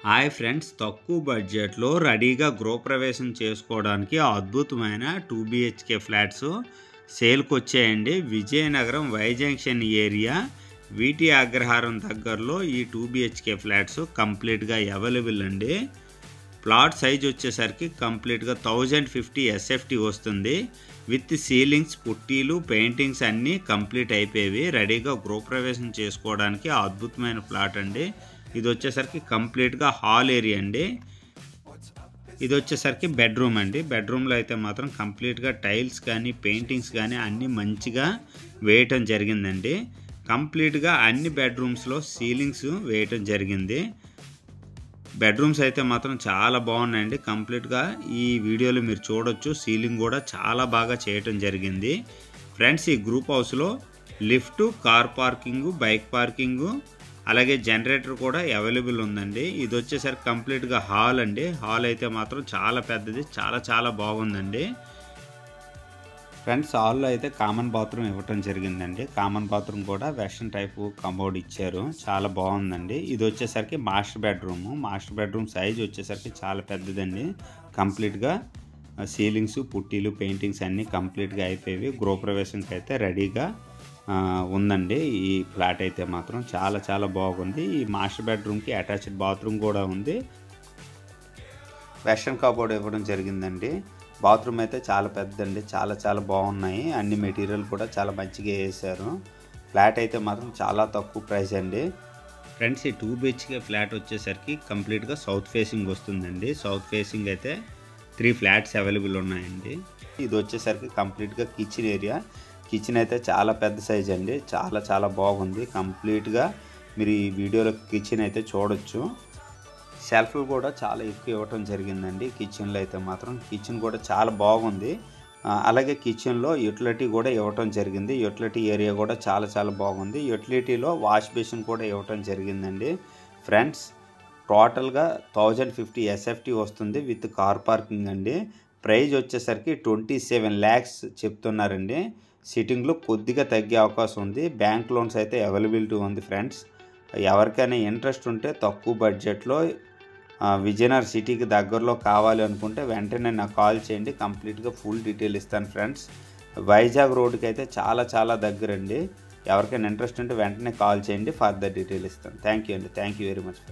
Hi friends, తక్కువ బడ్జెట్లో రెడీగా గృహప్రవేశం చేసుకోవడానికి అద్భుతమైన 2 BHK ఫ్లాట్స్ సేల్కి వచ్చాయండి. విజయనగరం వై జంక్షన్ ఏరియా వీటి అగ్రహారం దగ్గరలో ఈ 2 BHK ఫ్లాట్స్ కంప్లీట్గా అవైలబుల్ అండి. ప్లాట్ సైజ్ వచ్చేసరికి కంప్లీట్గా 1050 SFT వస్తుంది. విత్ సీలింగ్స్, పుట్టీలు, పెయింటింగ్స్ అన్నీ కంప్లీట్ అయిపోయేవి. రెడీగా గృహప్రవేశం చేసుకోవడానికి అద్భుతమైన ప్లాట్ అండి. ఇది వచ్చేసరికి కంప్లీట్గా హాల్ ఏరియా అండి. ఇది వచ్చేసరికి బెడ్రూమ్ అండి. బెడ్రూమ్లో అయితే మాత్రం కంప్లీట్గా టైల్స్ కానీ పెయింటింగ్స్ కానీ అన్నీ మంచిగా వేయటం జరిగిందండి. కంప్లీట్గా అన్ని బెడ్రూమ్స్లో సీలింగ్స్ వేయటం జరిగింది. బెడ్రూమ్స్ అయితే మాత్రం చాలా బాగున్నాయండి. కంప్లీట్గా ఈ వీడియోలో మీరు చూడొచ్చు, సీలింగ్ కూడా చాలా బాగా చేయటం జరిగింది. ఫ్రెండ్స్, ఈ గ్రూప్ హౌస్లో lift, car parking, bike parking, అలాగే జనరేటర్ కూడా అవైలబుల్ ఉందండి. ఇది వచ్చేసరికి కంప్లీట్గా హాల్ అండి. హాల్ అయితే మాత్రం చాలా పెద్దది, చాలా బాగుందండి. ఫ్రెండ్స్, హాల్లో అయితే కామన్ బాత్రూమ్ ఇవ్వటం జరిగిందండి. కామన్ బాత్రూమ్ కూడా వెస్టర్న్ టైపు కమోడ్ ఇచ్చారు, చాలా బాగుందండి. ఇది వచ్చేసరికి master bedroom. Master bedroom size వచ్చేసరికి చాలా పెద్దదండి. కంప్లీట్గా సీలింగ్స్, పుట్టీలు, పెయింటింగ్స్ అన్నీ కంప్లీట్గా అయిపోయి గృహప్రవేశంకి అయితే రెడీగా ఉందండి. ఈ ఫ్లాట్ అయితే మాత్రం చాలా బాగుంది. ఈ మాస్టర్ బెడ్రూమ్కి అటాచ్డ్ బాత్రూమ్ కూడా ఉంది. వెస్టర్న్ కబోర్డ్ ఇవ్వడం జరిగిందండి. బాత్రూమ్ అయితే చాలా పెద్దండి, చాలా బాగున్నాయి. అన్ని మెటీరియల్ కూడా చాలా మంచిగా వేసారు. ఫ్లాట్ అయితే మాత్రం చాలా తక్కువ ప్రైస్ అండి. ఫ్రెండ్స్, ఈ 2 BHK ఫ్లాట్ వచ్చేసరికి కంప్లీట్గా సౌత్ ఫేసింగ్ వస్తుందండి. సౌత్ ఫేసింగ్ అయితే 3 ఫ్లాట్స్ అవైలబుల్ ఉన్నాయండి. ఇది వచ్చేసరికి కంప్లీట్గా కిచెన్ ఏరియా. కిచెన్ అయితే చాలా పెద్ద సైజ్ అండి. చాలా బాగుంది. కంప్లీట్గా మీరు ఈ వీడియోలో కిచెన్ అయితే చూడొచ్చు. షెల్ఫ్లు కూడా చాలా ఎక్కువ ఇవ్వటం జరిగిందండి. కిచెన్లో అయితే మాత్రం కిచెన్ కూడా చాలా బాగుంది. అలాగే కిచెన్లో యూటిలిటీ కూడా ఇవ్వటం జరిగింది. యూటిలిటీ ఏరియా కూడా చాలా బాగుంది. యూటిలిటీలో వాష్ బేసిన్ కూడా ఇవ్వటం జరిగిందండి. ఫ్రెండ్స్, టోటల్గా 1050 SFT వస్తుంది విత్ కార్ పార్కింగ్ అండి. ప్రైజ్ వచ్చేసరికి 27 lakhs చెప్తున్నారండి. సిట్టింగ్లో కొద్దిగా తగ్గే అవకాశం ఉంది. బ్యాంక్ లోన్స్ అయితే అవైలబిలిటీ ఉంది. ఫ్రెండ్స్, ఎవరికైనా ఇంట్రెస్ట్ ఉంటే తక్కువ బడ్జెట్లో విజయనగరం సిటీకి దగ్గరలో కావాలి అనుకుంటే వెంటనే నాకు కాల్ చేయండి. కంప్లీట్గా ఫుల్ డీటెయిల్ ఇస్తాను. ఫ్రెండ్స్, వైజాగ్ రోడ్కి అయితే చాలా దగ్గరండి. ఎవరికైనా ఇంట్రెస్ట్ ఉంటే వెంటనే కాల్ చేయండి, ఫర్దర్ డీటెయిల్ ఇస్తాను. థ్యాంక్ యూ అండి. Thank you very much.